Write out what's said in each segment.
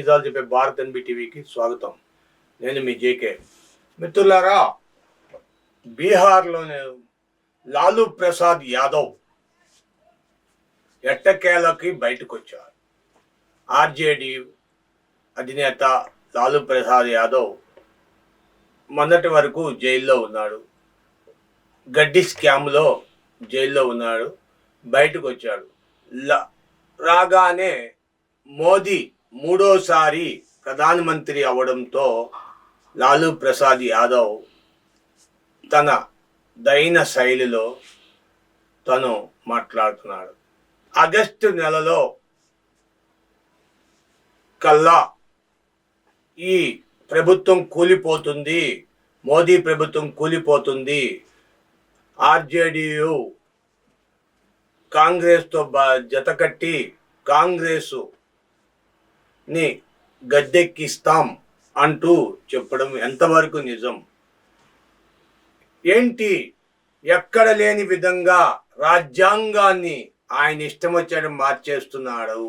నిజాలు చెప్పే భారత్ ఎన్బి టీవీకి స్వాగతం. నేను మీ జేకే. మిత్రులారా, బీహార్లోని లాలూ ప్రసాద్ యాదవ్ ఎట్టకేలకి బయటకు వచ్చారు. ఆర్జేడీ అధినేత లాలూ ప్రసాద్ యాదవ్ మొన్నటి వరకు జైల్లో ఉన్నాడు. గడ్డి స్కామ్లో జైల్లో ఉన్నాడు. బయటకు వచ్చాడు. రాగానే మోదీ మూడోసారి ప్రధానమంత్రి అవడంతో లాలూ ప్రసాద్ యాదవ్ తన దైన శైలిలో తను మాట్లాడుతున్నాడు. ఆగస్టు నెలలో కల్లా ఈ ప్రభుత్వం కూలిపోతుంది, మోదీ ప్రభుత్వం కూలిపోతుంది, ఆర్జేడీయు కాంగ్రెస్తో జతకట్టి కాంగ్రెస్ని గద్దెక్కిస్తాం అంటూ చెప్పడం ఎంతవరకు నిజం? ఏంటి, ఎక్కడ లేని విధంగా రాజ్యాంగాన్ని ఆయన ఇష్టం వచ్చాడు మార్చేస్తున్నాడు.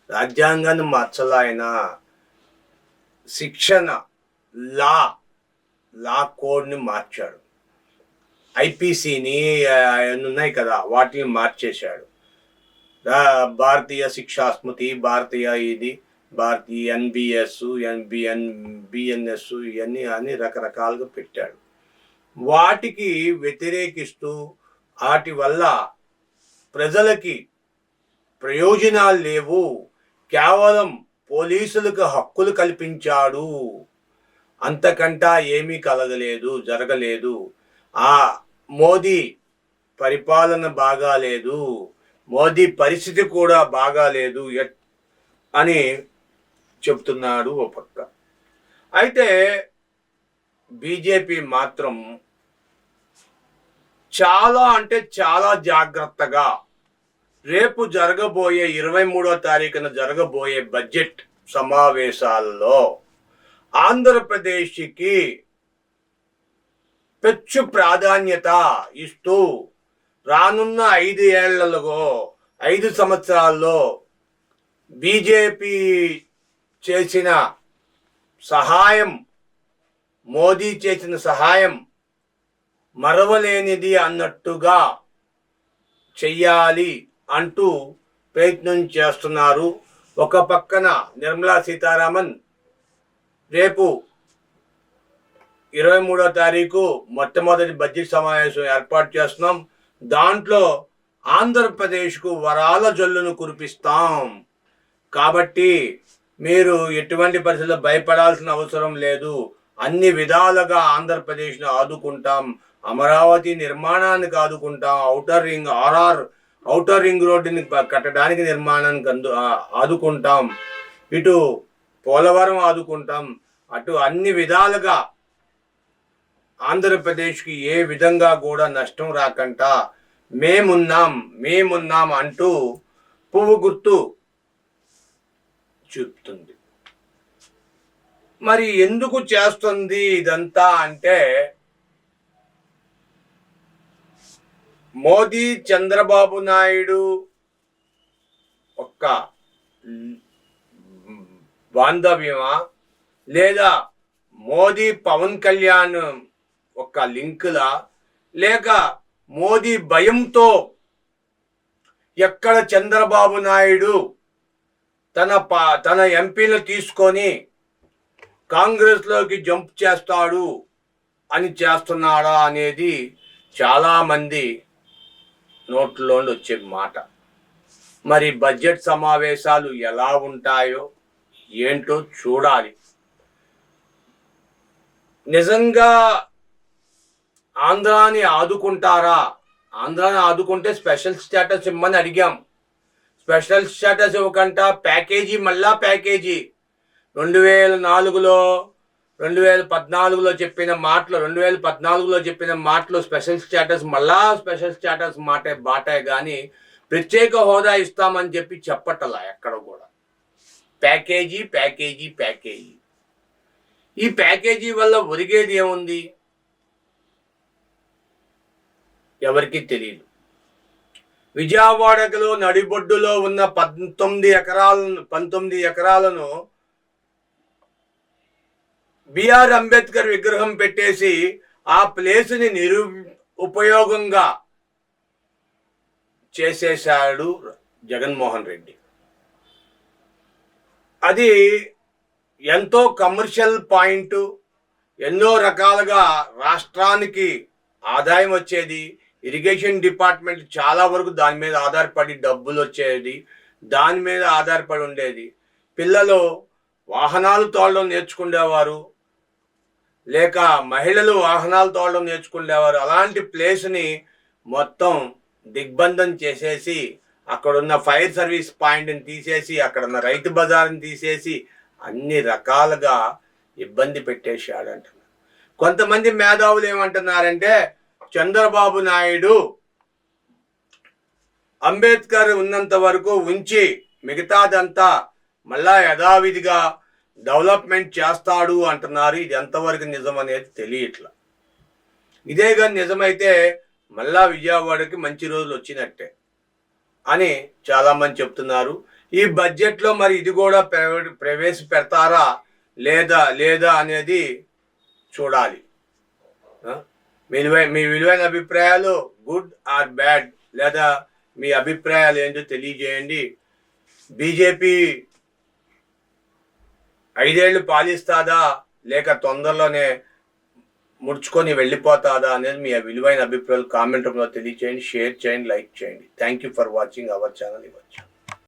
రాజ్యాంగాన్ని మార్చలాయన శిక్షణ లా కోడ్ని మార్చాడు. ఐపీసీని ఉన్నాయి కదా, వాటిని మార్చేశాడు. భారతీయ శిక్షా స్మృతి, భారతీయ ఎన్బిఎస్, బిఎన్ఎస్ ఇవన్నీ అని రకరకాలుగా పెట్టాడు. వాటికి వ్యతిరేకిస్తూ వాటి వల్ల ప్రజలకి ప్రయోజనాలు లేవు, కేవలం పోలీసులకు హక్కులు కల్పించాడు, అంతకంటా ఏమీ జరగలేదు. మోదీ పరిపాలన బాగాలేదు, మోదీ పరిస్థితి కూడా బాగాలేదు అని చెప్తున్నాడు ఓ పక్క. అయితే బీజేపీ మాత్రం చాలా జాగ్రత్తగా రేపు జరగబోయే 23వ తారీఖున జరగబోయే బడ్జెట్ సమావేశాల్లో ఆంధ్రప్రదేశ్కి పెచ్చు ప్రాధాన్యత ఇస్తూ రానున్న 5 సంవత్సరాల్లో బీజేపీ చేసిన సహాయం, మోదీ చేసిన సహాయం మరవలేనిది అన్నట్టుగా చెయ్యాలి అంటూ ప్రయత్నం చేస్తున్నారు. ఒక పక్కన నిర్మలా సీతారామన్ రేపు 23వ తారీఖు మొట్టమొదటి బడ్జెట్ సమావేశం ఏర్పాటు చేస్తున్నాం, దాంట్లో ఆంధ్రప్రదేశ్కు వరాల జల్లును కురిపిస్తాం, కాబట్టి మీరు ఎటువంటి పరిస్థితుల్లో భయపడాల్సిన అవసరం లేదు, అన్ని విధాలుగా ఆంధ్రప్రదేశ్ను ఆదుకుంటాం, అమరావతి నిర్మాణానికి ఆదుకుంటాం, ఔటర్ రింగ్ రోడ్డుని కట్టడానికి నిర్మాణానికి ఆదుకుంటాం, ఇటు పోలవరం ఆదుకుంటాం, అటు అన్ని విధాలుగా ఆంధ్రప్రదేశ్కి ఏ విధంగా కూడా నష్టం రాకుండా మేమున్నాం అంటూ పువ్వు గుర్తు చూపుతుంది. మరి ఎందుకు చేస్తుంది ఇదంతా అంటే, మోదీ చంద్రబాబు నాయుడు ఒక్క బాంధవ్యమా, లేదా మోదీ పవన్ కళ్యాణ్ ఒక లింకులా, లేక మోదీ భయంతో ఎక్కడ చంద్రబాబు నాయుడు తన ఎంపీలు తీసుకొని కాంగ్రెస్లోకి జంప్ చేస్తాడు అని చేస్తున్నాడా అనేది చాలామంది నోట్లోండి వచ్చే మాట. మరి బడ్జెట్ సమావేశాలు ఎలా ఉంటాయో ఏంటో చూడాలి. నిజంగా ఆంధ్రాని ఆదుకుంటారా? ఆంధ్రాని ఆదుకుంటే స్పెషల్ స్టేటస్ ఇమ్మని అడిగాం. స్పెషల్ స్టేటస్ ఇవ్వకుండా ప్యాకేజీ 2014లో చెప్పిన మాటలు స్పెషల్ స్టేటస్ బాటే కానీ ప్రత్యేక హోదా ఇస్తామని చెప్పి చెప్పటలా ఎక్కడ కూడా. ప్యాకేజీ. ఈ ప్యాకేజీ వల్ల ఒరిగేది ఏముంది? ఎవరికి తెలియదు. విజయవాడలో నడిబొడ్డులో ఉన్న 19 ఎకరాలను బిఆర్ అంబేద్కర్ విగ్రహం పెట్టేసి ఆ ప్లేస్ని ఉపయోగంగా చేసేశాడు జగన్మోహన్ రెడ్డి. అది ఎంతో కమర్షియల్ పాయింట్, ఎన్నో రకాలుగా రాష్ట్రానికి ఆదాయం వచ్చేది. ఇరిగేషన్ డిపార్ట్మెంట్ చాలా వరకు దాని మీద ఆధారపడి డబ్బులు వచ్చేది, దాని మీద ఆధారపడి ఉండేది. పిల్లలు వాహనాలు తోలడం నేర్చుకునేవారు, లేక మహిళలు వాహనాలు తోలడం నేర్చుకునేవారు. అలాంటి ప్లేస్ని మొత్తం దిగ్బంధం చేసేసి అక్కడున్న ఫైర్ సర్వీస్ పాయింట్ని తీసేసి అక్కడున్న రైతు బజార్ని తీసేసి అన్ని రకాలుగా ఇబ్బంది పెట్టేశాడంటున్నారు. కొంతమంది మేధావులు ఏమంటున్నారంటే చంద్రబాబు నాయుడు అంబేద్కర్ ఉన్నంత వరకు ఉంచి మిగతాదంతా మళ్ళా యథావిధిగా డెవలప్మెంట్ చేస్తాడు అంటున్నారు. ఇది ఎంతవరకు నిజం అనేది తెలియట్లా. ఇదే కానీ నిజమైతే మళ్ళా విజయవాడకి మంచి రోజులు వచ్చినట్టే అని చాలామంది చెప్తున్నారు. ఈ బడ్జెట్లో మరి ఇది కూడా ప్రవేశపెడతారా లేదా అనేది చూడాలి. మీ విలువైన అభిప్రాయాలు గుడ్ ఆర్ బ్యాడ్, లేదా మీ అభిప్రాయాలు ఏంటో తెలియజేయండి. బీజేపీ 5 ఏళ్ళు పాలిస్తాదా లేక తొందరలోనే ముడుచుకొని వెళ్ళిపోతాదా అనేది మీ విలువైన అభిప్రాయాలు కామెంట్ రూపంలో తెలియజేయండి, షేర్ చేయండి, లైక్ చేయండి. Thank you for watching our channel.